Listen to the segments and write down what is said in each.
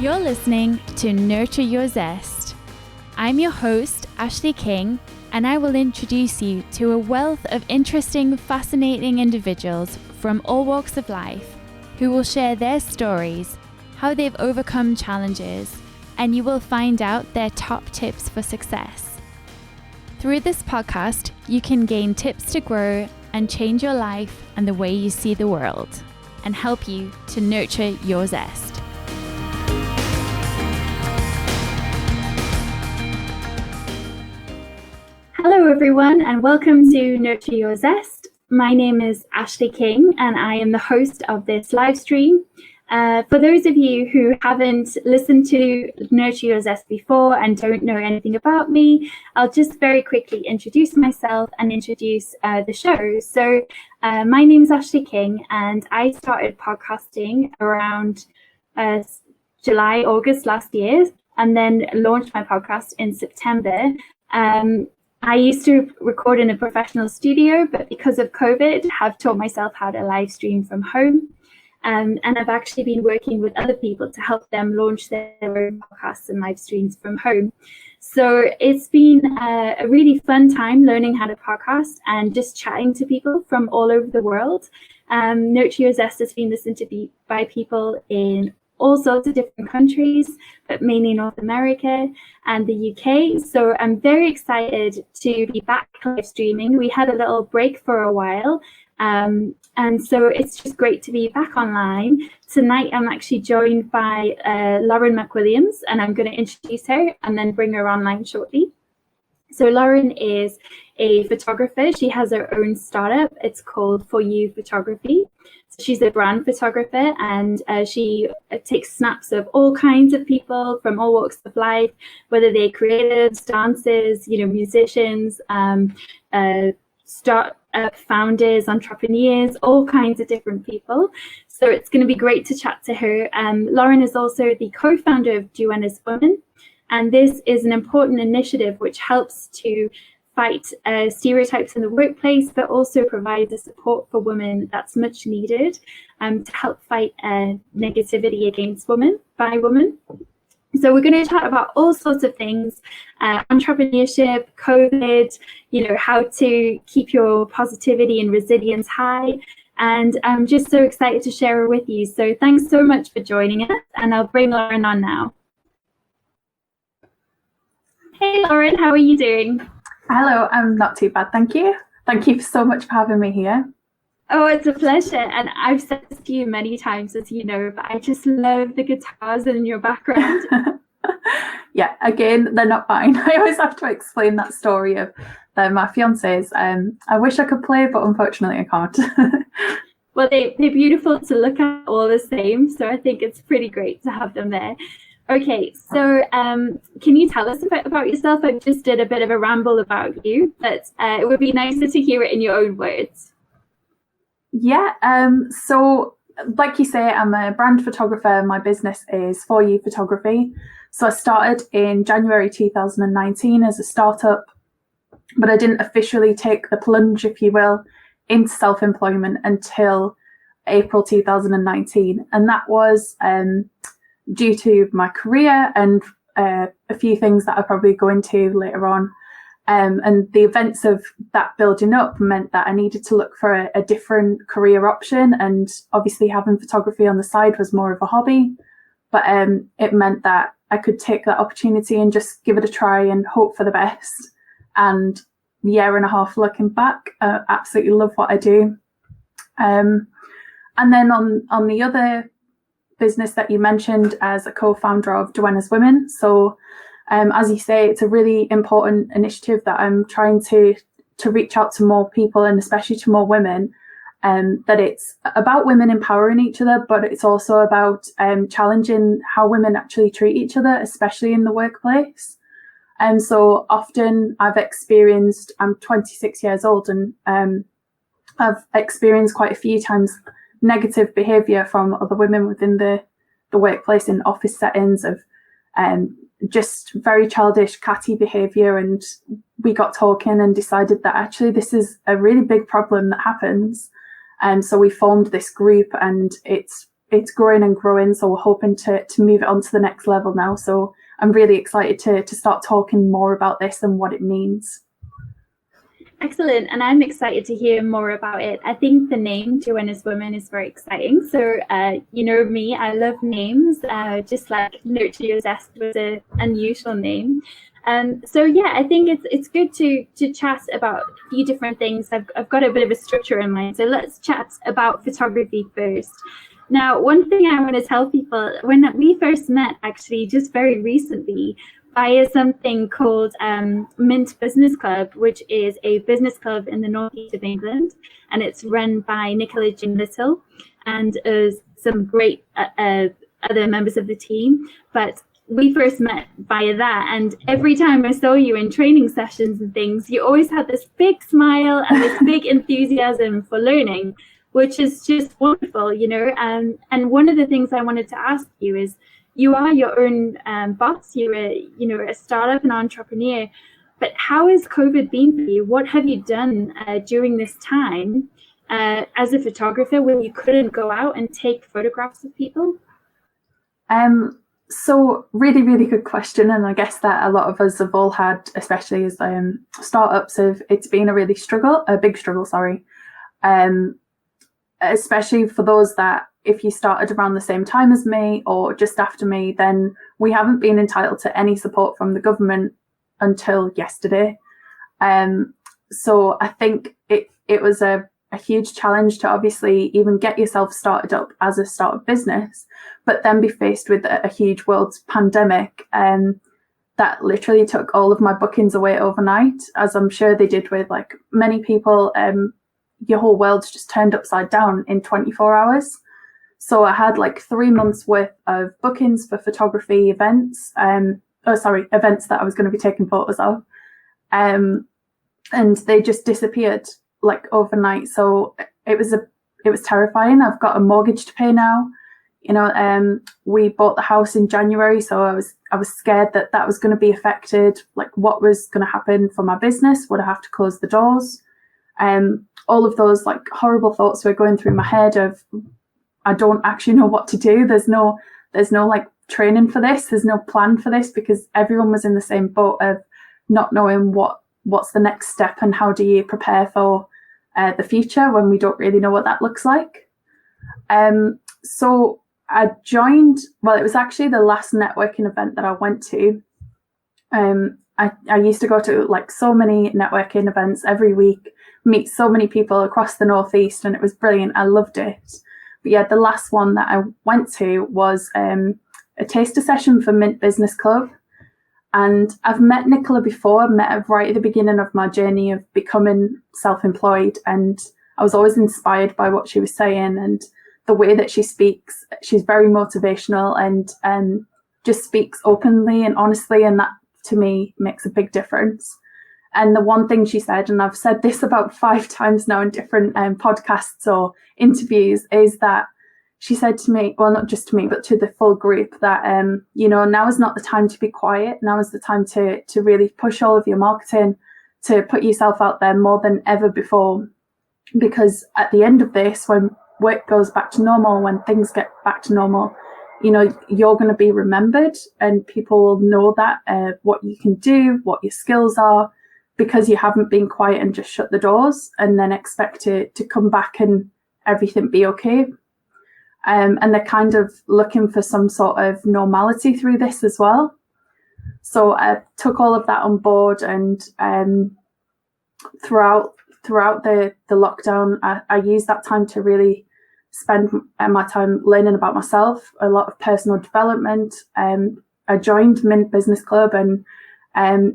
You're listening to Nurture Your Zest. I'm your host, Ashleigh King, and I will introduce you to a wealth of interesting, fascinating individuals from all walks of life who will share their stories, how they've overcome challenges, and you will find out their top tips for success. Through this podcast, you can gain tips to grow and change your life and the way you see the world, and help you to nurture your zest. Hello everyone, and welcome to Nurture Your Zest. My name is Ashleigh King and I am the host of this live stream. For those of you who haven't listened to Nurture Your Zest before and don't know anything about me, I'll just very quickly introduce myself and introduce the show. So my name is Ashleigh King and I started podcasting around July, August last year, and then launched my podcast in September. I used to record in a professional studio, but because of COVID, have taught myself how to live stream from home. And I've actually been working with other people to help them launch their own podcasts and live streams from home. So it's been a really fun time learning how to podcast and just chatting to people from all over the world. Nurture Your Zest has been listened to by people in all sorts of different countries, but mainly North America and the UK. So I'm very excited to be back live streaming. We had a little break for a while. And so it's just great to be back online. Tonight, I'm actually joined by Lauren McWilliams, and I'm going to introduce her and then bring her online shortly. So Lauren is a photographer. She has her own startup. It's called For You Photography. So she's a brand photographer, and she takes snaps of all kinds of people from all walks of life, whether they're creatives, dancers, musicians, startup founders, entrepreneurs, all kinds of different people. So it's going to be great to chat to her. Lauren is also the co-founder of Duenna's Women, and this is an important initiative which helps to fight stereotypes in the workplace, but also provides a support for women that's much needed to help fight negativity against women by women. So we're going to chat about all sorts of things, entrepreneurship, COVID, how to keep your positivity and resilience high. And I'm just so excited to share it with you. So thanks so much for joining us, and I'll bring Lauren on now. Hey Lauren, how are you doing? Hello, I'm not too bad, thank you. Thank you so much for having me here. Oh, it's a pleasure. And I've said this to you many times, as you know, but I just love the guitars in your background. Yeah, again, they're not mine. I always have to explain that story of my fiance's. I wish I could play, but unfortunately I can't. Well, they're beautiful to look at all the same. So I think it's pretty great to have them there. Okay, so can you tell us a bit about yourself? I just did a bit of a ramble about you, but it would be nicer to hear it in your own words. Yeah, so like you say, I'm a brand photographer. My business is For You Photography. So I started in January 2019 as a startup, but I didn't officially take the plunge, if you will, into self-employment until April 2019. And that was due to my career and a few things that I'll probably go into later on. And the events of that building up meant that I needed to look for a different career option. And obviously having photography on the side was more of a hobby, but it meant that I could take that opportunity and just give it a try and hope for the best. And a year and a half looking back, I absolutely love what I do. And then on the other business that you mentioned, as a co-founder of Duenna's Women. So as you say, it's a really important initiative that I'm trying to reach out to more people, and especially to more women, that it's about women empowering each other, but it's also about challenging how women actually treat each other, especially in the workplace. And so often I'm 26 years old, and I've experienced quite a few times negative behaviour from other women within the workplace in office settings of just very childish, catty behaviour. And we got talking and decided that actually this is a really big problem that happens. And so we formed this group, and it's it's growing and growing. So we're hoping to move it on to the next level now. So I'm really excited to start talking more about this and what it means. Excellent, and I'm excited to hear more about it. I think the name Duenna's Women is very exciting. So, you know me, I love names, just like Nurture Your Zest was an unusual name. So yeah, I think it's good to chat about a few different things. I've got a bit of a structure in mind, so let's chat about photography first. Now, one thing I want to tell people, when we first met, actually, just very recently, via something called Mint Business Club, which is a business club in the northeast of England, and it's run by Nicola Jean Little and some great other members of the team. But we first met via that, and every time I saw you in training sessions and things, you always had this big smile and this big enthusiasm for learning, which is just wonderful, you know. And one of the things I wanted to ask you is, you are your own boss. You're a startup and entrepreneur. But how has COVID been for you? What have you done during this time as a photographer when you couldn't go out and take photographs of people? So really, really good question. And I guess that a lot of us have all had, especially as startups, it's been a big struggle, sorry. Especially for those that, if you started around the same time as me or just after me, then we haven't been entitled to any support from the government until yesterday. So I think it was a huge challenge to obviously even get yourself started up as a startup business, but then be faced with a huge world pandemic that literally took all of my bookings away overnight, as I'm sure they did with like many people. Your whole world's just turned upside down in 24 hours. So I had like 3 months worth of bookings for photography events, events that I was going to be taking photos of. And they just disappeared like overnight. So it was terrifying. I've got a mortgage to pay now. You know, we bought the house in January, so I was scared that was going to be affected. Like, what was going to happen for my business? Would I have to close the doors? All of those like horrible thoughts were going through my head of, I don't actually know what to do. There's no like training for this. There's no plan for this, because everyone was in the same boat of not knowing what's the next step and how do you prepare for the future when we don't really know what that looks like. So I joined, well, it was actually the last networking event that I went to. I used to go to like so many networking events every week, meet so many people across the Northeast, and it was brilliant. I loved it. But yeah, the last one that I went to was a taster session for Mint Business Club. And I've met Nicola before. I met her right at the beginning of my journey of becoming self-employed, and I was always inspired by what she was saying and the way that she speaks. She's very motivational and just speaks openly and honestly, and that to me makes a big difference. And the one thing she said, and I've said this about 5 times now in different podcasts or interviews, is that she said to me, well, not just to me, but to the full group, that, now is not the time to be quiet. Now is the time to really push all of your marketing, to put yourself out there more than ever before. Because at the end of this, when work goes back to normal, when things get back to normal, you're going to be remembered, and people will know that what you can do, what your skills are, because you haven't been quiet and just shut the doors and then expect to come back and everything be okay. And they're kind of looking for some sort of normality through this as well. So I took all of that on board, and throughout the lockdown, I used that time to really spend my time learning about myself, a lot of personal development. I joined Mint Business Club, and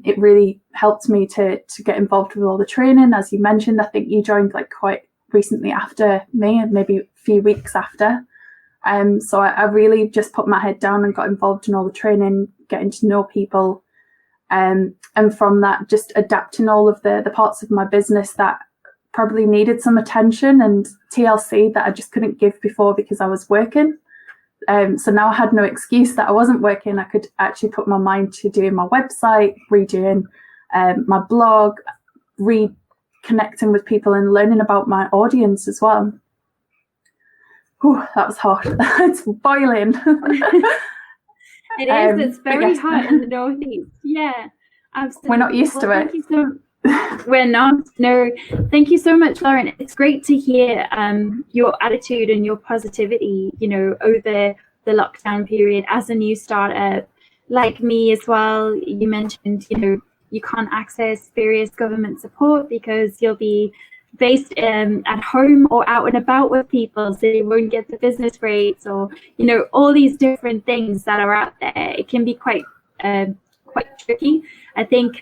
it really helped me to get involved with all the training. As you mentioned, I think you joined like quite recently after me, maybe a few weeks after. So I really just put my head down and got involved in all the training, getting to know people, and from that, just adapting all of the parts of my business that probably needed some attention and TLC that I just couldn't give before because I was working. So now I had no excuse that I wasn't working. I could actually put my mind to doing my website, redoing my blog, reconnecting with people and learning about my audience as well. that was hot. It's boiling. It is. It's very hot in the northeast. Yeah, absolutely. We're not used to it. Thank you we're not. No, thank you so much, Lauren. It's great to hear your attitude and your positivity, over the lockdown period as a new startup. Like me as well, you mentioned, you can't access various government support because you'll be based at home or out and about with people, so you won't get the business rates, or all these different things that are out there. It can be quite tricky. I think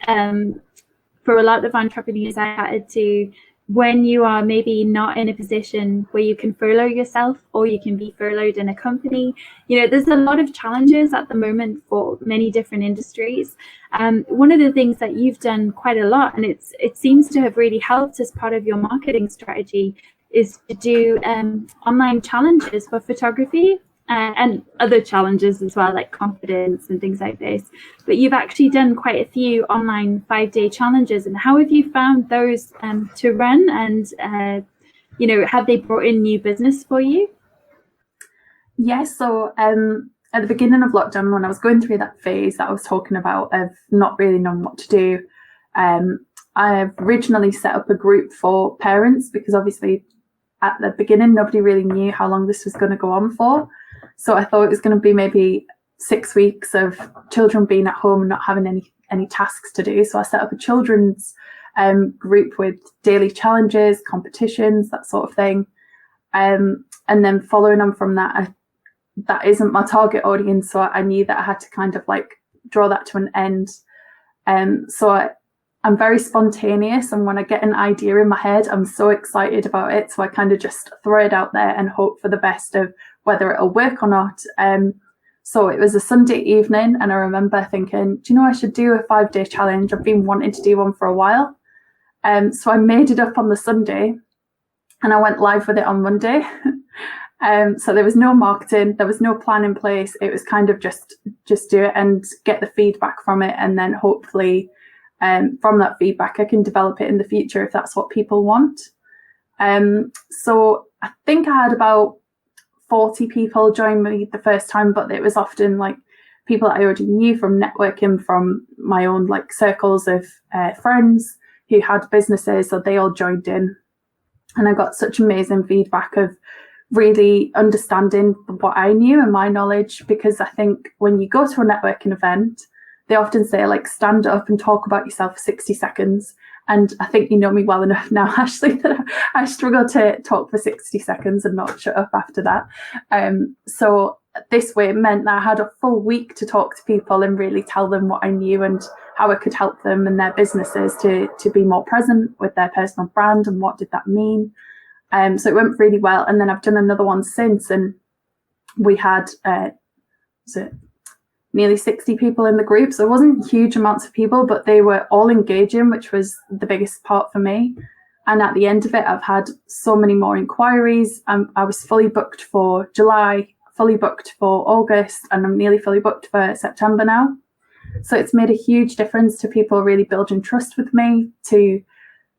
for a lot of entrepreneurs I had to, when you are maybe not in a position where you can furlough yourself or you can be furloughed in a company, there's a lot of challenges at the moment for many different industries. One of the things that you've done quite a lot, and it seems to have really helped as part of your marketing strategy, is to do online challenges for photography. And other challenges as well, like confidence and things like this. But you've actually done quite a few online 5-day challenges. And how have you found those to run? And, have they brought in new business for you? Yes. So at the beginning of lockdown, when I was going through that phase that I was talking about of not really knowing what to do, I originally set up a group for parents, because obviously at the beginning, nobody really knew how long this was going to go on for. So I thought it was going to be maybe 6 weeks of children being at home and not having any tasks to do. So I set up a children's group with daily challenges, competitions, that sort of thing. And then following on from that, that isn't my target audience. So I knew that I had to kind of like draw that to an end. So I'm very spontaneous. And when I get an idea in my head, I'm so excited about it. So I kind of just throw it out there and hope for the best of whether it'll work or not. So it was a Sunday evening, and I remember thinking, do you know, I should do a 5-day challenge. I've been wanting to do one for a while. So I made it up on the Sunday and I went live with it on Monday. So there was no marketing, there was no plan in place. It was kind of just do it and get the feedback from it. And then hopefully from that feedback, I can develop it in the future if that's what people want. So I think I had about 40 people join me the first time, but it was often like people that I already knew from networking, from my own like circles of friends who had businesses, so they all joined in. And I got such amazing feedback of really understanding what I knew and my knowledge, because I think when you go to a networking event, they often say like stand up and talk about yourself for 60 seconds. And I think you know me well enough now, Ashleigh, that I struggle to talk for 60 seconds and not shut up after that. So this way it meant that I had a full week to talk to people and really tell them what I knew and how I could help them and their businesses to be more present with their personal brand and what did that mean. So it went really well. And then I've done another one since, and we had nearly 60 people in the group. So it wasn't huge amounts of people, but they were all engaging, which was the biggest part for me. And at the end of it, I've had so many more inquiries. I was fully booked for July, fully booked for August, and I'm nearly fully booked for September now. So it's made a huge difference to people really building trust with me, to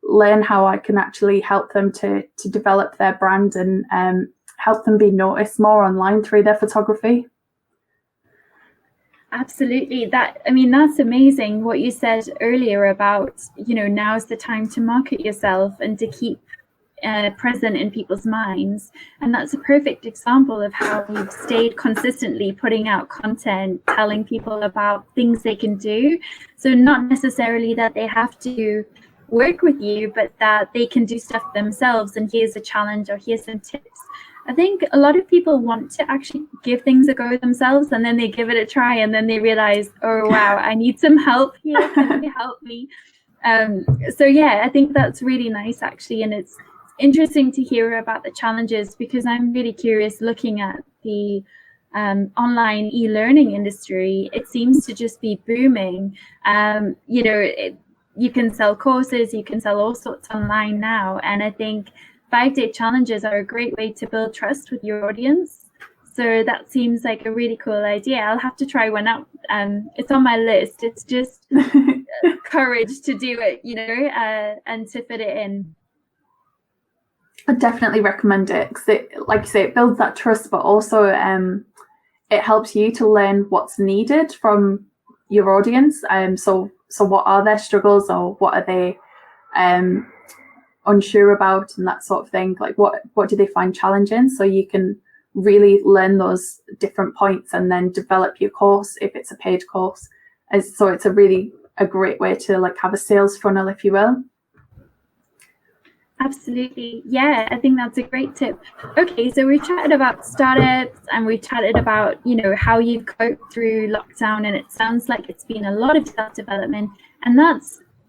learn how I can actually help them to develop their brand and help them be noticed more online through their photography. Absolutely. That's amazing what you said earlier about, now's the time to market yourself and to keep present in people's minds. And that's a perfect example of how we've stayed consistently putting out content, telling people about things they can do. So not necessarily that they have to work with you, but that they can do stuff themselves. And here's a challenge, or here's some tips. I think a lot of people want to actually give things a go themselves, and then they give it a try, and then they realize, oh wow, I need some help here. Can you help me? So yeah, I think that's really nice actually, and it's interesting to hear about the challenges, because I'm really curious looking at the online e-learning industry. It seems to just be booming. You can sell courses, you can sell all sorts online now, and I think 5-day challenges are a great way to build trust with your audience. So that seems like a really cool idea. I'll have to try one out. It's on my list. It's just courage to do it, and to fit it in. I definitely recommend it because it, like you say, it builds that trust, but also it helps you to learn what's needed from your audience. So what are their struggles, or what are they unsure about, and that sort of thing. Like what do they find challenging? So you can really learn those different points and then develop your course if it's a paid course. So it's a great way to like have a sales funnel, if you will. Absolutely. Yeah, I think that's a great tip. Okay, so we chatted about startups and we chatted about, how you've coped through lockdown, and it sounds like it's been a lot of self-development. And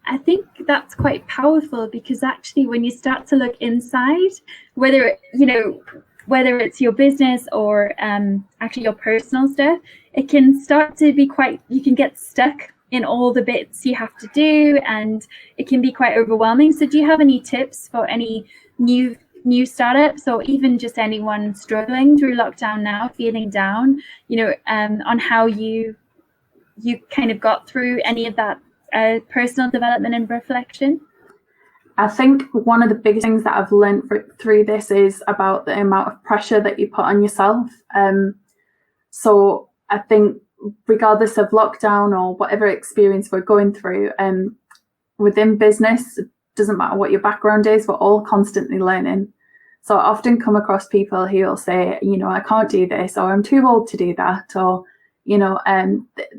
I think that's quite powerful, because actually when you start to look inside, whether it's your business or actually your personal stuff, it can start to be you can get stuck in all the bits you have to do, and it can be quite overwhelming. So do you have any tips for any new startups, or even just anyone struggling through lockdown now, feeling down, on how you kind of got through any of that personal development and reflection? I think one of the biggest things that I've learned through this is about the amount of pressure that you put on yourself. So I think regardless of lockdown or whatever experience we're going through, within business, it doesn't matter what your background is, we're all constantly learning. So I often come across people who will say, I can't do this, or I'm too old to do that, or,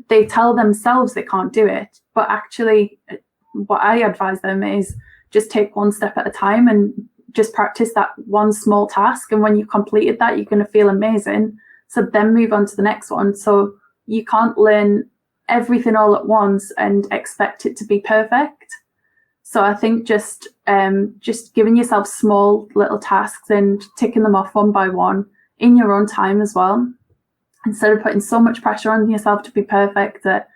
they tell themselves they can't do it. But actually, what I advise them is just take one step at a time and just practice that one small task. And when you've completed that, you're going to feel amazing. So then move on to the next one. So you can't learn everything all at once and expect it to be perfect. So I think just giving yourself small little tasks and ticking them off one by one in your own time as well, instead of putting so much pressure on yourself to be perfect, that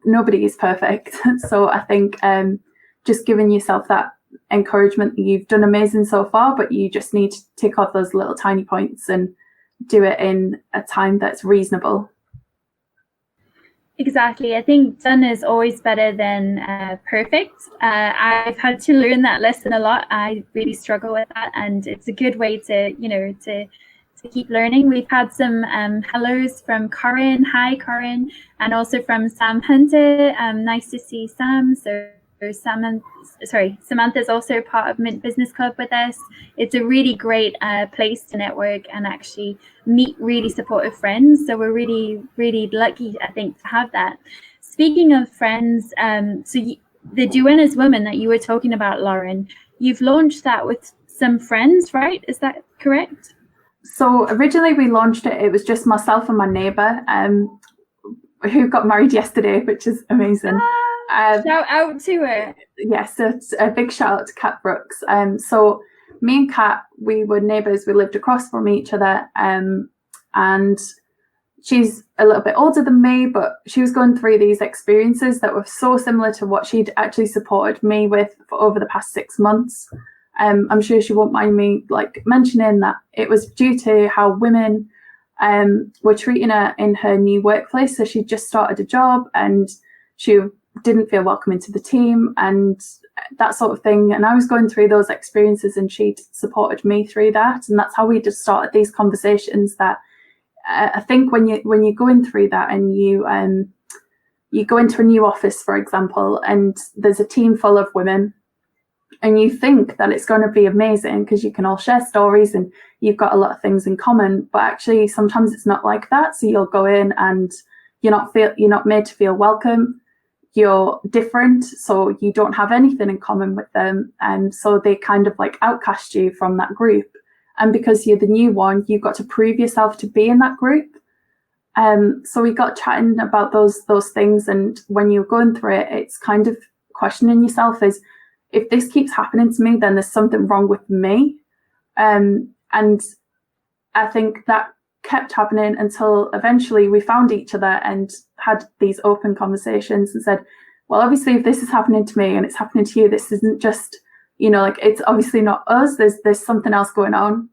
nobody is perfect. So I think just giving yourself that encouragement that you've done amazing so far, but you just need to tick off those little tiny points and do it in a time that's reasonable. Exactly. I think done is always better than perfect. I've had to learn that lesson a lot. I really struggle with that, and it's a good way to, to keep learning. We've had some hellos from Corinne. Hi, Corinne. And also from Sam Hunter. Nice to see Sam. So Samantha's also part of Mint Business Club with us. It's a really great place to network and actually meet really supportive friends. So we're really, really lucky, I think, to have that. Speaking of friends, the Duenna's Woman that you were talking about, Lauren, you've launched that with some friends, right? Is that correct? So originally we launched it was just myself and my neighbour who got married yesterday, which is amazing. Shout out to her. Yes, it's a big shout out to Kat Brooks. So me and Kat, we were neighbours. We lived across from each other, and she's a little bit older than me, but she was going through these experiences that were so similar to what she'd actually supported me with for over the past 6 months. I'm sure she won't mind me mentioning that it was due to how women were treating her in her new workplace. So she just started a job and she didn't feel welcome into the team and that sort of thing. And I was going through those experiences and she supported me through that. And that's how we just started these conversations that I think when you're going through that and you go into a new office, for example, and there's a team full of women and you think that it's going to be amazing because you can all share stories and you've got a lot of things in common, but actually sometimes it's not like that. So you'll go in and you're not made to feel welcome. You're different, so you don't have anything in common with them, and so they kind of outcast you from that group. And because you're the new one, you've got to prove yourself to be in that group. So we got chatting about those things, and when you're going through it, it's kind of questioning yourself: is if this keeps happening to me, then there's something wrong with me. And I think that kept happening until eventually we found each other and had these open conversations and said, well, obviously if this is happening to me and it's happening to you, this isn't just, it's obviously not us, there's something else going on.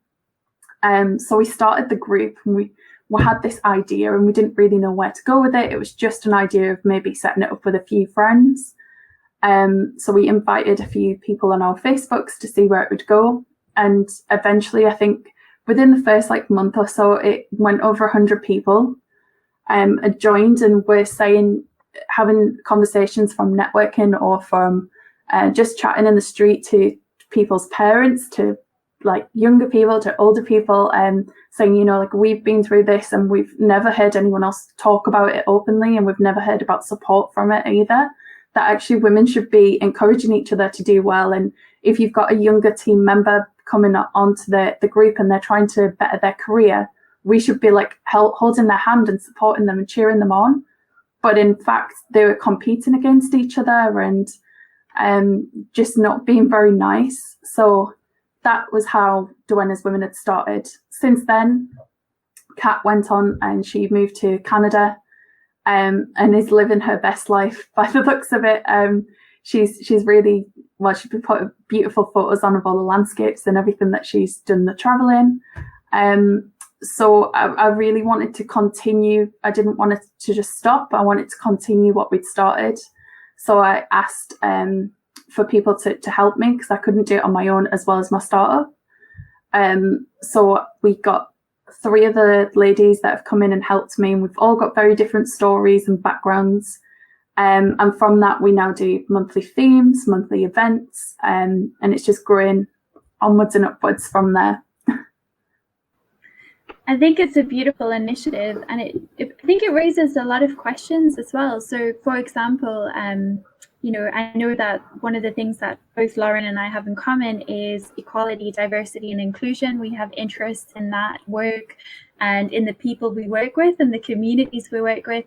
So we started the group and we had this idea and we didn't really know where to go with it. It was just an idea of maybe setting it up with a few friends. So we invited a few people on our Facebooks to see where it would go. And eventually, I think within the first like month or so, it went over 100 people had joined, and were saying, having conversations from networking or from just chatting in the street to people's parents, to like younger people, to older people, saying, you know, like, we've been through this and we've never heard anyone else talk about it openly, and we've never heard about support from it either. That actually women should be encouraging each other to do well. And if you've got a younger team member coming onto the group and they're trying to better their career, we should be like holding their hand and supporting them and cheering them on. But in fact, they were competing against each other and just not being very nice. So that was how Duenna's Women had started. Since then, Kat went on and she moved to Canada and is living her best life by the looks of it. She's really, well, she's put beautiful photos on of all the landscapes and everything that she's done the traveling. So I really wanted to continue. I didn't want it to just stop. I wanted to continue what we'd started. So I asked for people to help me, because I couldn't do it on my own as well as my startup. So we got 3 of the ladies that have come in and helped me, and we've all got very different stories and backgrounds. And from that, we now do monthly themes, monthly events, and it's just growing onwards and upwards from there. I think it's a beautiful initiative, and I think it raises a lot of questions as well. So, for example, you know, I know that one of the things that both Lauren and I have in common is equality, diversity, and inclusion. We have interests in that work and in the people we work with and the communities we work with.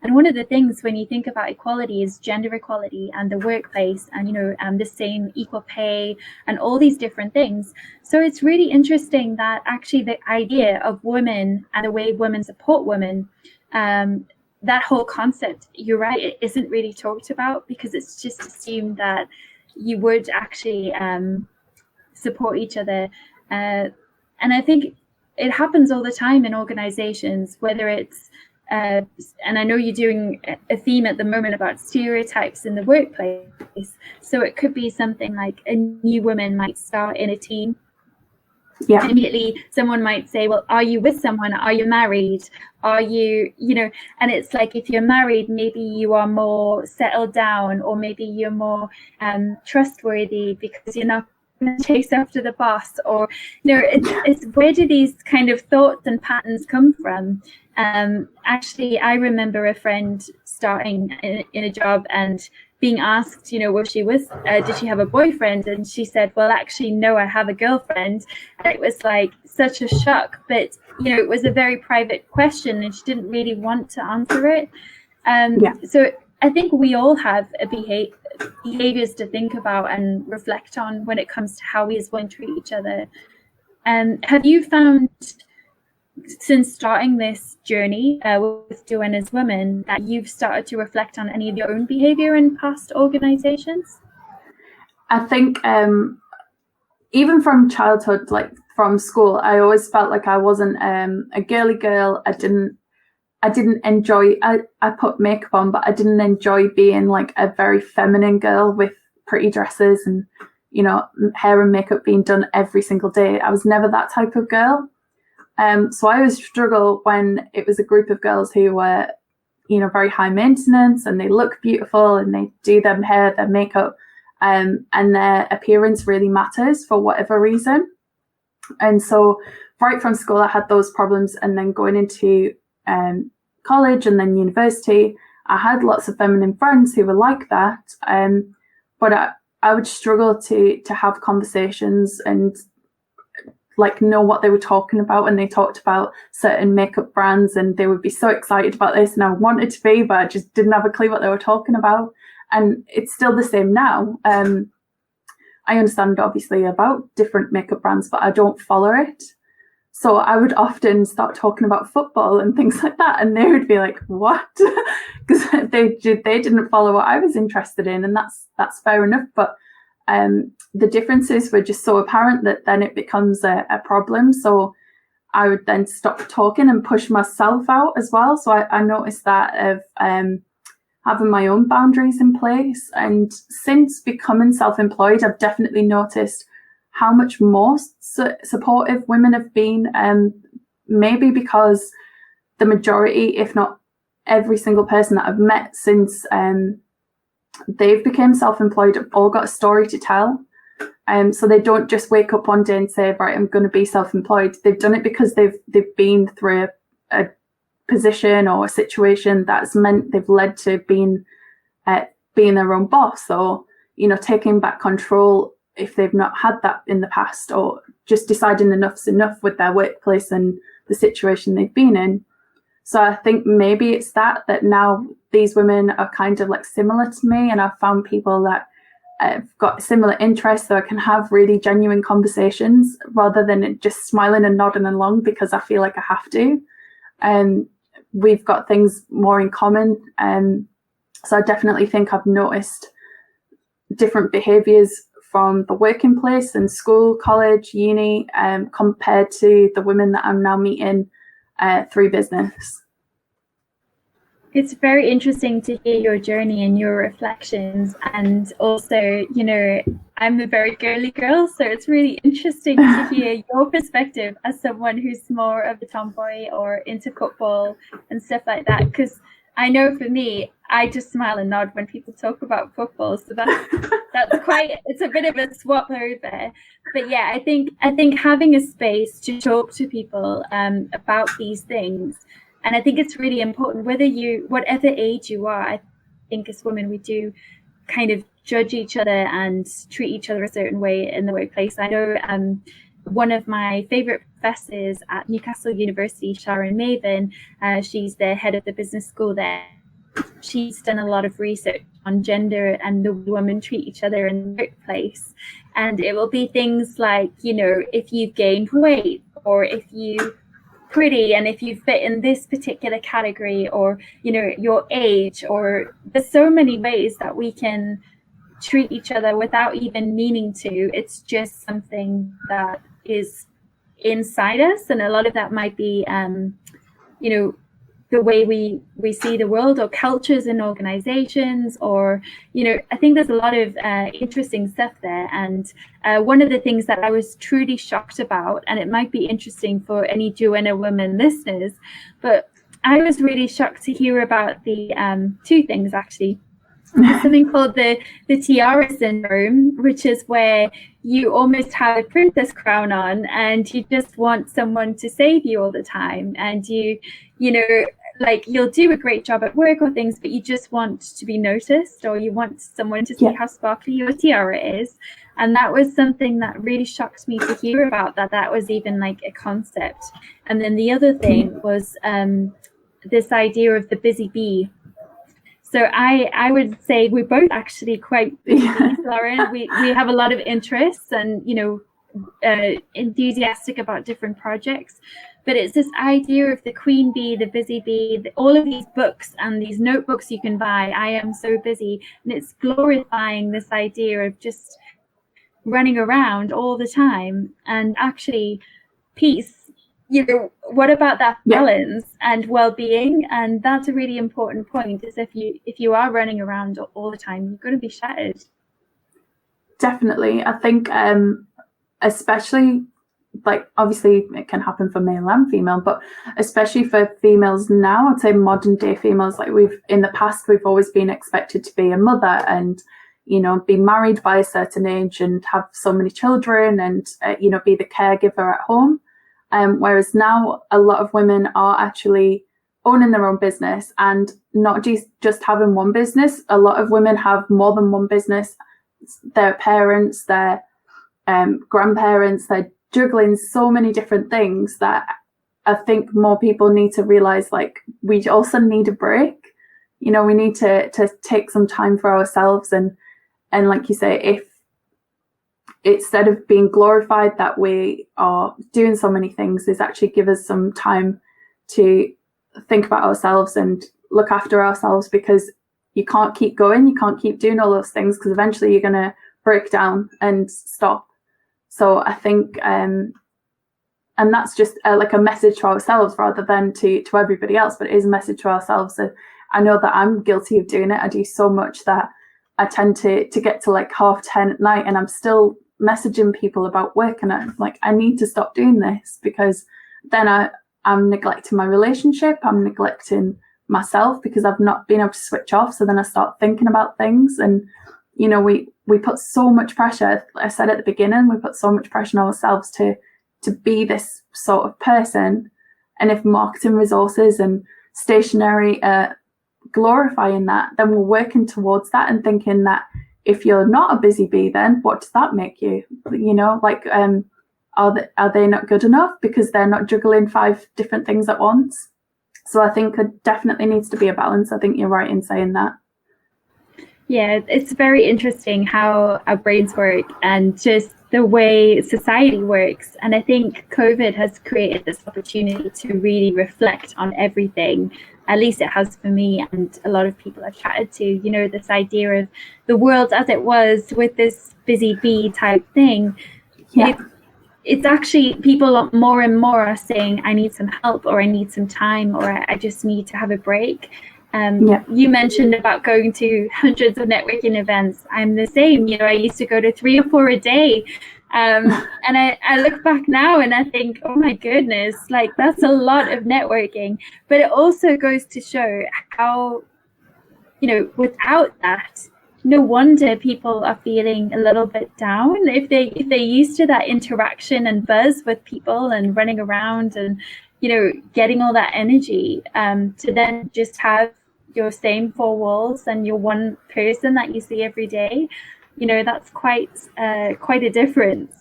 And one of the things when you think about equality is gender equality and the workplace, and, you know, the same equal pay and all these different things. So it's really interesting that actually the idea of women and the way women support women, that whole concept, you're right, it isn't really talked about, because it's just assumed that you would actually support each other. And I think it happens all the time in organizations, whether it's and I know you're doing a theme at the moment about stereotypes in the workplace. So it could be something like a new woman might start in a team. Yeah. And immediately someone might say, well, are you with someone? Are you married? Are you, you know, and it's like, if you're married, maybe you are more settled down, or maybe you're more trustworthy because you're not going to chase after the boss, or, you know, it's where do these kind of thoughts and patterns come from? Actually, I remember a friend starting in a job and being asked, you know, did she have a boyfriend? And she said, well, actually, no, I have a girlfriend. And it was like such a shock, but, you know, it was a very private question and she didn't really want to answer it. So I think we all have behaviors to think about and reflect on when it comes to how we as women treat each other. Have you found, since starting this journey with Duenna's Women, that you've started to reflect on any of your own behaviour in past organisations? I think even from childhood, like from school, I always felt like I wasn't a girly girl. I didn't enjoy, I put makeup on, but I didn't enjoy being like a very feminine girl with pretty dresses and, you know, hair and makeup being done every single day. I was never that type of girl. So I always struggle when it was a group of girls who were, you know, very high maintenance and they look beautiful and they do their hair, their makeup, and their appearance really matters for whatever reason. And so right from school, I had those problems. And then going into college and then university, I had lots of feminine friends who were like that. But I would struggle to have conversations and like know what they were talking about when they talked about certain makeup brands, and they would be so excited about this and I wanted to be, but I just didn't have a clue what they were talking about. And it's still the same now. I understand obviously about different makeup brands, but I don't follow it. So I would often start talking about football and things like that, and they would be like, what? Because they didn't follow what I was interested in, and that's fair enough. But the differences were just so apparent that then it becomes a problem. So I would then stop talking and push myself out as well. So I noticed that of having my own boundaries in place. And since becoming self-employed, I've definitely noticed how much more supportive women have been. Maybe because the majority, if not every single person that I've met since they've become self-employed, have all got a story to tell. So they don't just wake up one day and say, right, I'm going to be self-employed. They've done it because they've been through a position or a situation that's meant they've led to being their own boss, or, you know, taking back control if they've not had that in the past, or just deciding enough's enough with their workplace and the situation they've been in. So I think maybe it's that now these women are kind of like similar to me, and I've found people that have got similar interests, so I can have really genuine conversations rather than just smiling and nodding along because I feel like I have to. And we've got things more in common. So I definitely think I've noticed different behaviours from the working place and school, college, uni, compared to the women that I'm now meeting through business. It's very interesting to hear your journey and your reflections, and also, you know, I'm a very girly girl, so it's really interesting to hear your perspective as someone who's more of a tomboy or into football and stuff like that. Because I know for me, I just smile and nod when people talk about football, so that's quite, it's a bit of a swap over. But yeah, I think having a space to talk to people about these things. And I think it's really important, whatever age you are. I think as women, we do kind of judge each other and treat each other a certain way in the workplace. I know one of my favourite professors at Newcastle University, Sharon Maven, she's the head of the business school there. She's done a lot of research on gender and the way women treat each other in the workplace. And it will be things like, you know, if you've gained weight, or if you pretty, and if you fit in this particular category, or, you know, your age, or there's so many ways that we can treat each other without even meaning to. It's just something that is inside us, and a lot of that might be you know, the way we see the world, or cultures in organizations, or, you know, I think there's a lot of interesting stuff there. And one of the things that I was truly shocked about, and it might be interesting for any Duenna women listeners, but I was really shocked to hear about the two things actually. There's something called the tiara syndrome, which is where you almost have a princess crown on and you just want someone to save you all the time, and you know, like, you'll do a great job at work or things, but you just want to be noticed, or you want someone to see how sparkly your tiara is. And that was something that really shocked me to hear about, that was even like a concept. And then the other thing was this idea of the busy bee. So I would say we're both actually quite busy, Lauren. We have a lot of interests and, you know, enthusiastic about different projects. But it's this idea of the queen bee, the busy bee, all of these books and these notebooks you can buy. I am so busy. And it's glorifying this idea of just running around all the time. And actually, peace, you know, what about that balance and well-being? And that's a really important point, is if you are running around all the time, you're going to be shattered. Definitely. I think especially, like, obviously it can happen for male and female, but especially for females now, I'd say modern day females, like, in the past we've always been expected to be a mother and, you know, be married by a certain age and have so many children and you know, be the caregiver at home. Whereas now a lot of women are actually owning their own business, and not just having one business. A lot of women have more than one business. Their parents, their grandparents, they're juggling so many different things that I think more people need to realize, like, we also need a break. You know, we need to take some time for ourselves, and like you say, if instead of being glorified that we are doing so many things, is actually give us some time to think about ourselves and look after ourselves, because you can't keep going, you can't keep doing all those things, because eventually you're going to break down and stop. So I think, and that's just like a message to ourselves rather than to everybody else, but it is a message to ourselves. And I know that I'm guilty of doing it. I do so much that I tend to get to like 10:30 at night and I'm still messaging people about work, and I'm like, I need to stop doing this, because then I'm neglecting my relationship, I'm neglecting myself, because I've not been able to switch off. So then I start thinking about things, and we put so much pressure. I said at the beginning, we put so much pressure on ourselves to be this sort of person. And if marketing resources and stationery are glorifying that, then we're working towards that and thinking that if you're not a busy bee, then what does that make you? Are they not good enough because they're not juggling 5 different things at once? So I think there definitely needs to be a balance. I think you're right in saying that. Yeah, it's very interesting how our brains work and just the way society works. And I think COVID has created this opportunity to really reflect on everything. At least it has for me and a lot of people I've chatted to, this idea of the world as it was with this busy bee type thing. Yeah. It's actually people more and more are saying, I need some help, or I need some time, or I just need to have a break. You mentioned about going to hundreds of networking events. I'm the same. I used to go to 3 or 4 a day. And I look back now and I think, oh my goodness, like that's a lot of networking. But it also goes to show how, without that, no wonder people are feeling a little bit down if they're used to that interaction and buzz with people and running around and, getting all that energy, to then just have your same 4 walls and your one person that you see every day, that's quite a difference.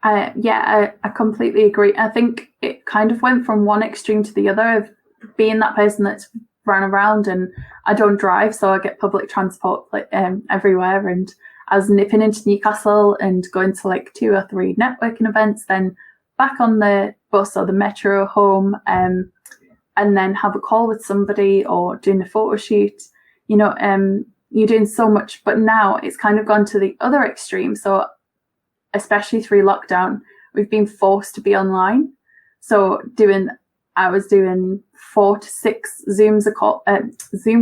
I completely agree. I think it kind of went from one extreme to the other of being that person that's ran around, and I don't drive, so I get public transport everywhere, and I was nipping into Newcastle and going to like 2 or 3 networking events, then back on the bus or the metro home, and then have a call with somebody or doing a photo shoot. You're doing so much, but now it's kind of gone to the other extreme. So especially through lockdown, we've been forced to be online. So I was doing 4 to 6 Zoom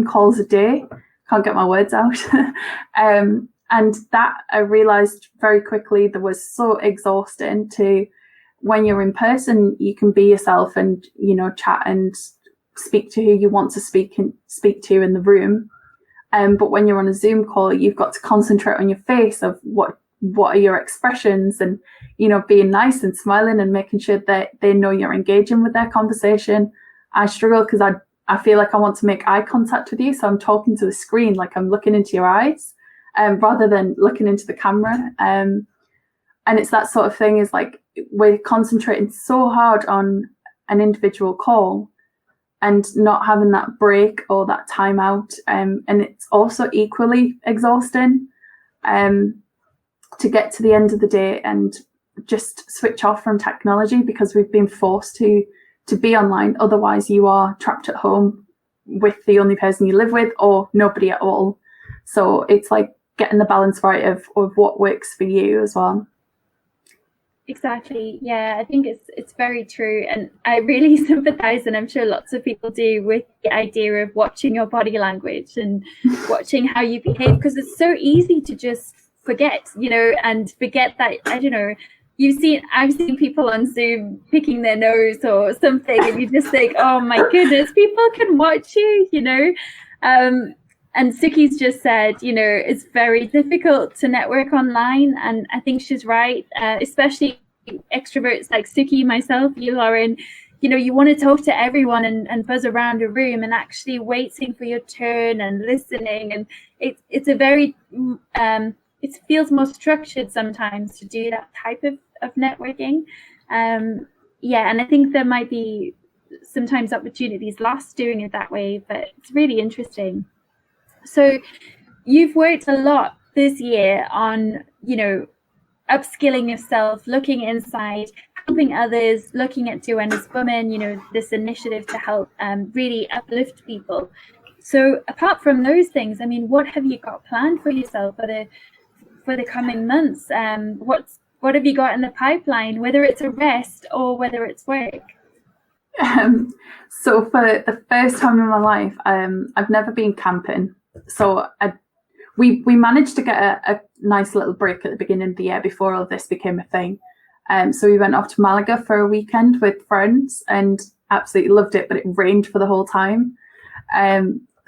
calls a day. Can't get my words out. And that I realized very quickly that was so exhausting. To when you're in person, you can be yourself and, chat and speak to who you want to speak to in the room. But when you're on a Zoom call, you've got to concentrate on your face of what are your expressions, and, being nice and smiling and making sure that they know you're engaging with their conversation. I struggle because I feel like I want to make eye contact with you. So I'm talking to the screen, like I'm looking into your eyes, rather than looking into the camera. And it's that sort of thing, is like we're concentrating so hard on an individual call and not having that break or that time out. And it's also equally exhausting to get to the end of the day and just switch off from technology, because we've been forced to be online. Otherwise you are trapped at home with the only person you live with, or nobody at all. So it's like getting the balance right of what works for you as well. Exactly. Yeah, I think it's very true. And I really sympathize, and I'm sure lots of people do, with the idea of watching your body language and watching how you behave, because it's so easy to just forget, and forget that, I don't know, I've seen people on Zoom picking their nose or something, and you just think, oh my goodness, people can watch you, and Suki's just said, it's very difficult to network online. And I think she's right, especially extroverts like Suki, myself, you, Lauren, you want to talk to everyone and buzz around a room, and actually waiting for your turn and listening. And it's a very, it feels more structured sometimes to do that type of networking. And I think there might be sometimes opportunities lost doing it that way, but it's really interesting. So you've worked a lot this year on, upskilling yourself, looking inside, helping others, looking at Duenna's Women, this initiative to help really uplift people. So apart from those things, I mean, what have you got planned for yourself for the coming months? What have you got in the pipeline, whether it's a rest or whether it's work? So for the first time in my life, I've never been camping. So we managed to get a nice little break at the beginning of the year before all this became a thing. So we went off to Malaga for a weekend with friends and absolutely loved it, but it rained for the whole time.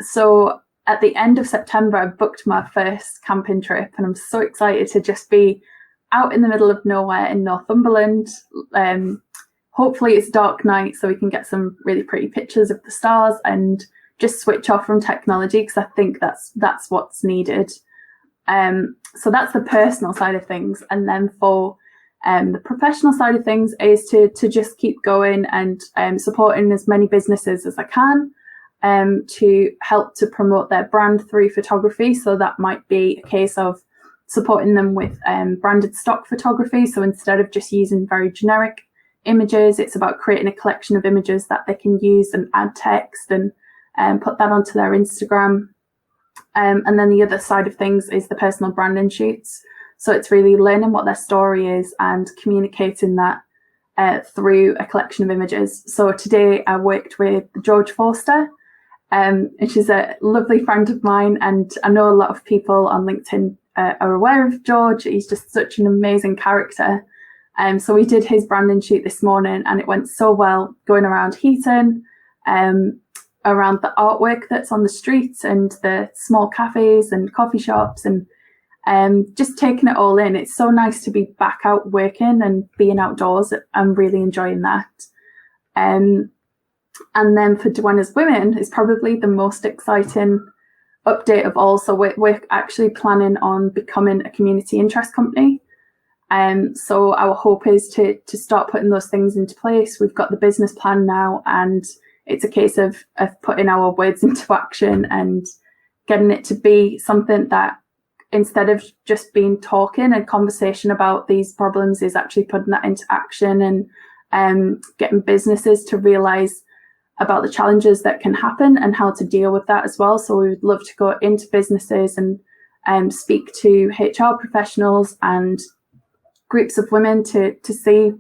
So at the end of September, I booked my first camping trip, and I'm so excited to just be out in the middle of nowhere in Northumberland. Hopefully it's dark night so we can get some really pretty pictures of the stars and just switch off from technology, because I think that's what's needed. So that's the personal side of things. And then for the professional side of things is to just keep going and supporting as many businesses as I can to help to promote their brand through photography. So that might be a case of supporting them with branded stock photography. So instead of just using very generic images, it's about creating a collection of images that they can use and add text and put that onto their Instagram. And then the other side of things is the personal branding shoots. So it's really learning what their story is and communicating that through a collection of images. So today I worked with George Forster, and she's a lovely friend of mine, and I know a lot of people on LinkedIn are aware of George. He's just such an amazing character. So we did his branding shoot this morning, and it went so well, going around Heaton, around the artwork that's on the streets and the small cafes and coffee shops, and just taking it all in. It's so nice to be back out working and being outdoors. I'm really enjoying that. And then for Duenna's Women, it's probably the most exciting update of all. So we're actually planning on becoming a community interest company. So our hope is to start putting those things into place. We've got the business plan now, and it's a case of putting our words into action and getting it to be something that, instead of just being talking and conversation about these problems, is actually putting that into action and getting businesses to realise about the challenges that can happen and how to deal with that as well. So we would love to go into businesses and speak to HR professionals and groups of women to see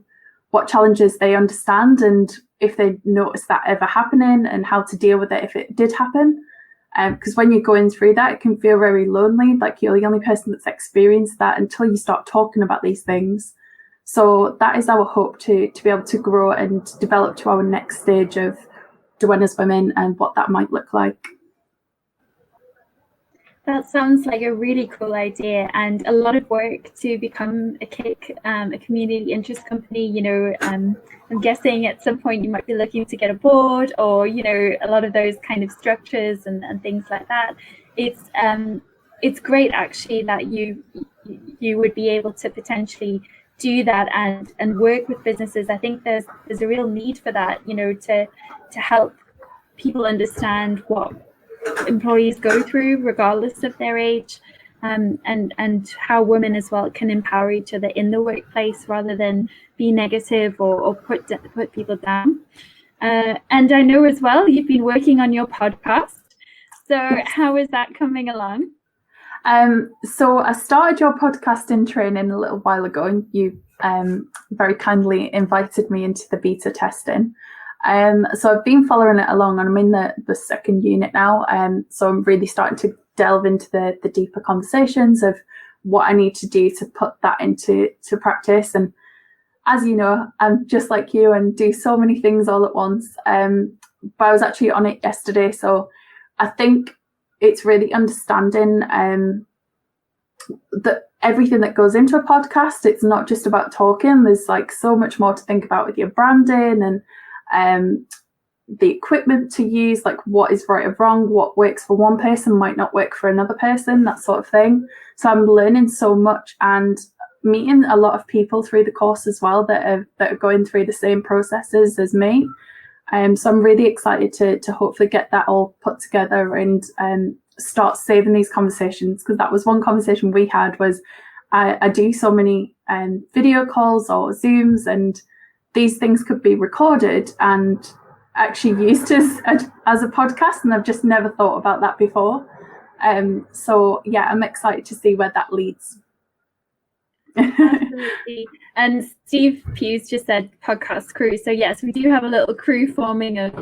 what challenges they understand and if they notice that ever happening and how to deal with it if it did happen. Because when you're going through that, it can feel very lonely, like you're the only person that's experienced that until you start talking about these things. So that is our hope, to be able to grow and develop to our next stage of Duenna's Women and what that might look like. That sounds like a really cool idea, and a lot of work to become a community interest company. You know, I'm guessing at some point you might be looking to get a board, or a lot of those kind of structures and things like that. It's great actually that you would be able to potentially do that and work with businesses. I think there's a real need for that. To help people understand what employees go through regardless of their age, and how women as well can empower each other in the workplace rather than be negative or put people down. And I know as well you've been working on your podcast, so how is that coming along? So I started your podcasting training a little while ago, and you very kindly invited me into the beta testing. So I've been following it along, and I'm in the second unit now. So I'm really starting to delve into the deeper conversations of what I need to do to put that into practice. And as you know, I'm just like you and do so many things all at once. But I was actually on it yesterday. So I think it's really understanding that everything that goes into a podcast, it's not just about talking. There's like so much more to think about with your branding and the equipment to use, like what is right or wrong, what works for one person might not work for another person, that sort of thing. So I'm learning so much and meeting a lot of people through the course as well that are going through the same processes as me. So I'm really excited to hopefully get that all put together and start saving these conversations, because that was one conversation we had was I do so many video calls or Zooms, and these things could be recorded and actually used as a podcast, and I've just never thought about that before. So yeah, I'm excited to see where that leads. Absolutely. And Steve Hughes just said podcast crew. So yes, we do have a little crew forming of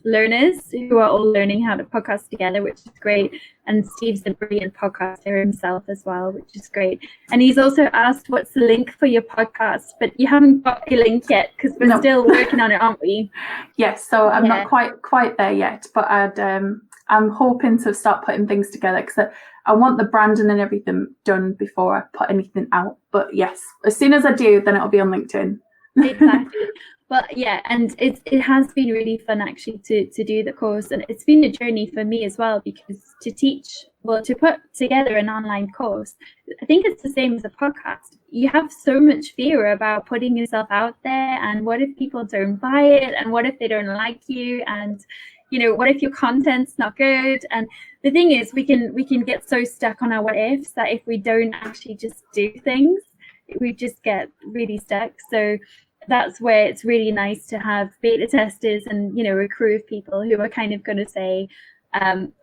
learners who are all learning how to podcast together, which is great. And Steve's a brilliant podcaster himself as well, which is great. And he's also asked, what's the link for your podcast? But you haven't got a link yet, because we're still working on it, aren't we? Yes, so I'm not quite there yet, but I'm hoping to start putting things together, because I want the branding and everything done before I put anything out. But yes, as soon as I do, then it'll be on LinkedIn. Exactly. Well, yeah, and it has been really fun actually to do the course, and it's been a journey for me as well, because to put together an online course, I think it's the same as a podcast. You have so much fear about putting yourself out there, and what if people don't buy it, and what if they don't like you, and what if your content's not good? And the thing is, we can get so stuck on our what ifs that if we don't actually just do things, we just get really stuck. So that's where it's really nice to have beta testers and a crew of people who are kind of going to say,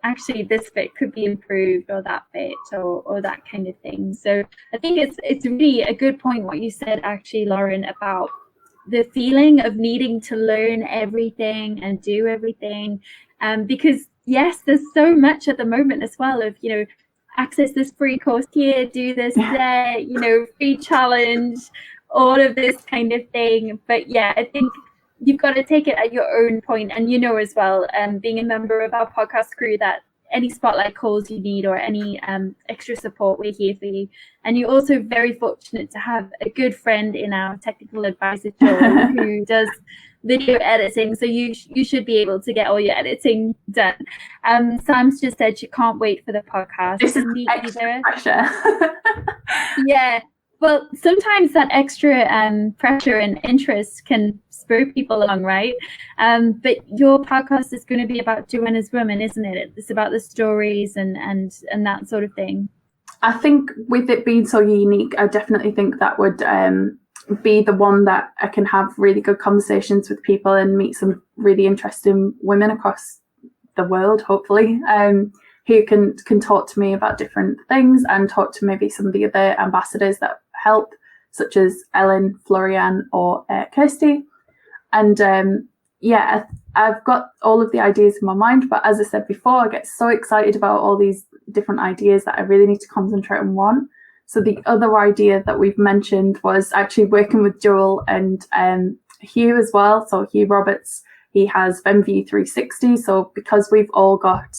actually this bit could be improved, or that bit, or that kind of thing. So I think it's really a good point what you said actually, Lauren, about the feeling of needing to learn everything and do everything, because yes, there's so much at the moment as well of access this free course here, do this there, free challenge, all of this kind of thing. But yeah, I think you've got to take it at your own point, and as well, being a member of our podcast crew, that any spotlight calls you need or any extra support, we're here for you. And you're also very fortunate to have a good friend in our technical advisor, Joel, who does video editing, so you should be able to get all your editing done. Sam's just said she can't wait for the podcast. This is extra pressure. Yeah. Well, sometimes that extra pressure and interest can spur people along, right? But your podcast is going to be about Duenna's women, isn't it? It's about the stories and that sort of thing. I think with it being so unique, I definitely think that would be the one that I can have really good conversations with people and meet some really interesting women across the world, hopefully, who can talk to me about different things, and talk to maybe some of the other ambassadors that help, such as Ellen, Florian, or Kirsty. And I've got all of the ideas in my mind, but as I said before, I get so excited about all these different ideas that I really need to concentrate on one. So the other idea that we've mentioned was actually working with Joel and Hugh as well. So Hugh Roberts, he has Venview 360. So because we've all got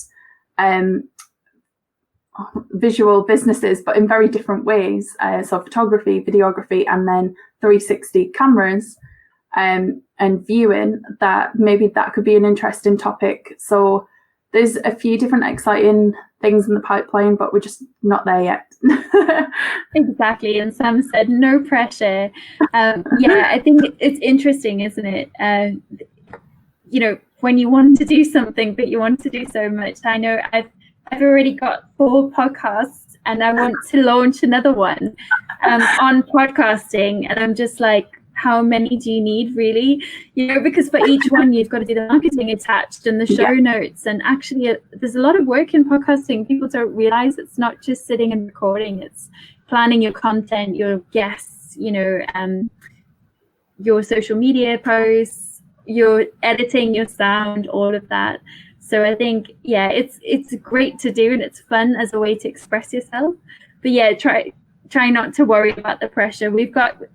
visual businesses, but in very different ways, so photography, videography, and then 360 cameras, and viewing, that maybe that could be an interesting topic. So there's a few different exciting things in the pipeline, but we're just not there yet. Exactly. And Sam said no pressure. I think it's interesting, isn't it? When you want to do something, but you want to do so much. I know I've already got 4 podcasts, and I want to launch another one on podcasting. And I'm just like, how many do you need, really? Because for each one, you've got to do the marketing attached and the show notes. And actually, there's a lot of work in podcasting. People don't realize it's not just sitting and recording. It's planning your content, your guests, your social media posts, your editing, your sound, all of that. So I think, it's great to do, and it's fun as a way to express yourself. But try not to worry about the pressure.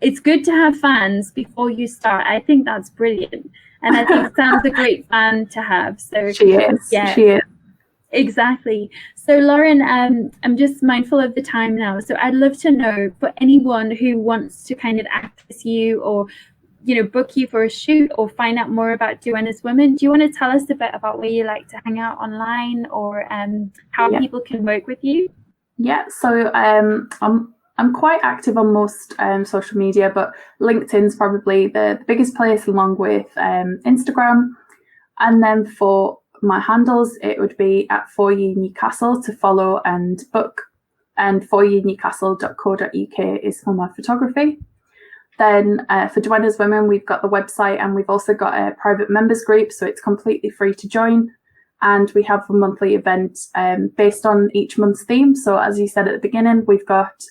It's good to have fans before you start. I think that's brilliant. And I think Sam's a great fan to have. So she is. She is. Exactly. So Lauren, I'm just mindful of the time now. So I'd love to know, for anyone who wants to kind of access you, or book you for a shoot, or find out more about Duenna's Women, do you want to tell us a bit about where you like to hang out online, or how people can work with you? Yeah, so I'm quite active on most social media, but LinkedIn's probably the biggest place, along with Instagram. And then for my handles, it would be at For You Newcastle to follow and book, and foryouNewcastle.co.uk is for my photography. Then for Duenna's Women, we've got the website, and we've also got a private members group, so it's completely free to join. And we have a monthly event based on each month's theme. So as you said at the beginning, we've got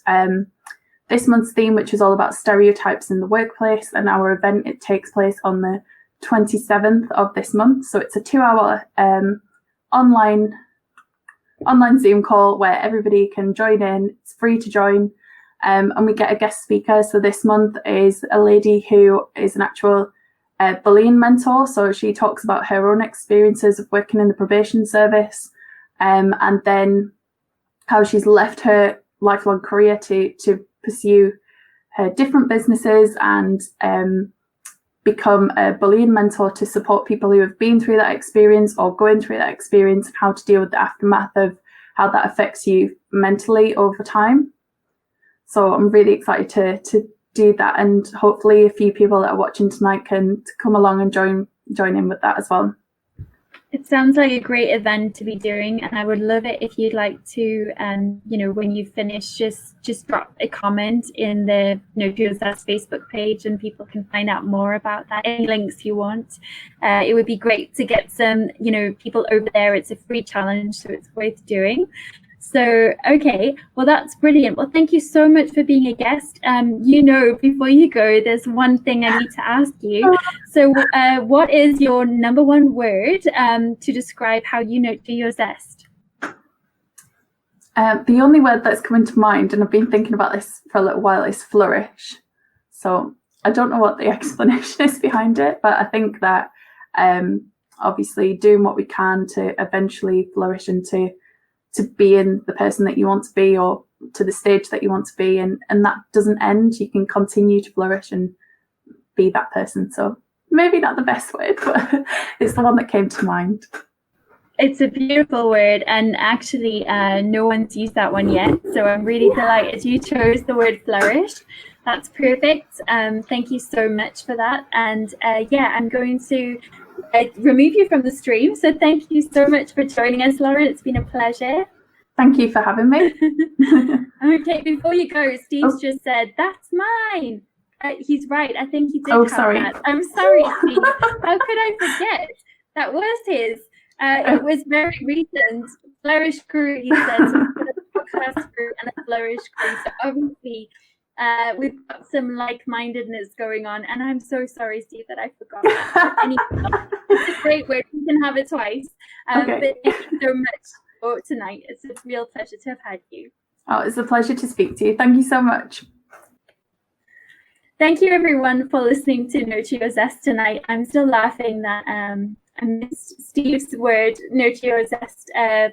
this month's theme, which is all about stereotypes in the workplace. And our event, it takes place on the 27th of this month. So it's a 2-hour online Zoom call where everybody can join in. It's free to join. And we get a guest speaker. So this month is a lady who is an actual bullying mentor. So she talks about her own experiences of working in the probation service, and then how she's left her lifelong career to pursue her different businesses and become a bullying mentor to support people who have been through that experience or going through that experience, and how to deal with the aftermath of how that affects you mentally over time. So I'm really excited to do that, and hopefully a few people that are watching tonight can come along and join in with that as well. It sounds like a great event to be doing, and I would love it if you'd like to, when you finish, just drop a comment in the Nurture Your Zest Facebook page, and people can find out more about that. Any links you want. It would be great to get some, people over there. It's a free challenge, so it's worth doing. So, okay, well, that's brilliant. Well, thank you so much for being a guest. Before you go, there's one thing I need to ask you. So what is your number one word to describe how you nurture your zest? The only word that's coming to mind, and I've been thinking about this for a little while, is flourish. So I don't know what the explanation is behind it, but I think that obviously doing what we can to eventually flourish and to being the person that you want to be, or to the stage that you want to be, and that doesn't end. You can continue to flourish and be that person. So maybe not the best word, but it's the one that came to mind. It's a beautiful word, and actually no one's used that one yet, so I'm really delighted you chose the word flourish. That's perfect. Thank you so much for that. And I'm going to remove you from the stream. So thank you so much for joining us, Lauren. It's been a pleasure. Thank you for having me. Okay, before you go, Steve's just said, that's mine. He's right. I think he did have that. I'm sorry, Steve. How could I forget? That was his. It was very recent. Flourish crew, he said. So a podcast crew and a flourish crew. So obviously, we've got some like-mindedness going on, and I'm so sorry, Steve, that I forgot that. Anyway, it's a great word. We can have it twice. Okay. But thank you so much for tonight. It's a real pleasure to have had you. Oh, it's a pleasure to speak to you. Thank you so much. Thank you, everyone, for listening to Nurture Your Zest tonight. I'm still laughing that I missed Steve's word, Nurture Your Zest, to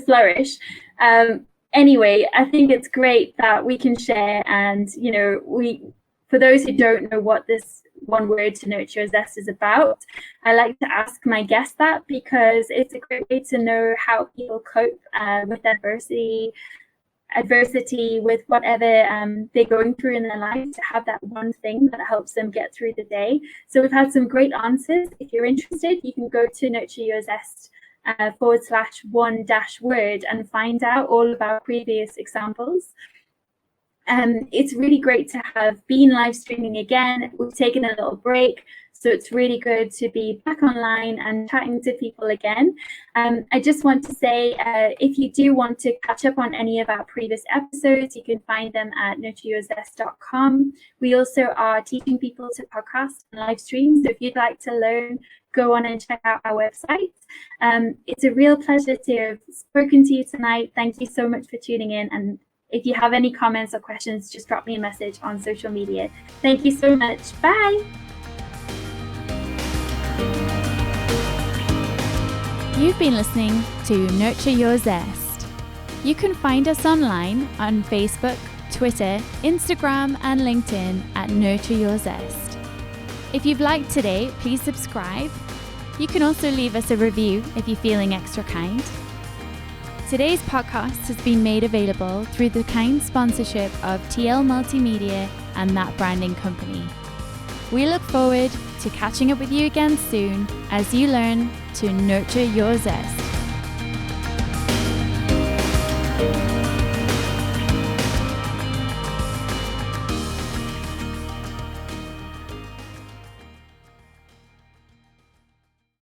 flourish. Anyway, I think it's great that we can share, and for those who don't know what this one word to nurture your zest is about, I like to ask my guests that, because it's a great way to know how people cope with adversity, with whatever they're going through in their life, to have that one thing that helps them get through the day. So we've had some great answers. If you're interested, you can go to Nurture Your Zest /1-word and find out all about previous examples. It's really great to have been live streaming again. We've taken a little break, so it's really good to be back online and chatting to people again. I just want to say, if you do want to catch up on any of our previous episodes, you can find them at nurtureyourzest.com. We also are teaching people to podcast and live stream, so if you'd like to learn, go on and check out our website. It's a real pleasure to have spoken to you tonight. Thank you so much for tuning in, and if you have any comments or questions, just drop me a message on social media. Thank you so much. Bye. You've been listening to Nurture Your Zest. You can find us online on Facebook, Twitter, Instagram, and LinkedIn at Nurture Your Zest. If you've liked today, please subscribe. You can also leave us a review if you're feeling extra kind. Today's podcast has been made available through the kind sponsorship of TL Multimedia and That Branding Company. We look forward to catching up with you again soon as you learn to nurture your zest.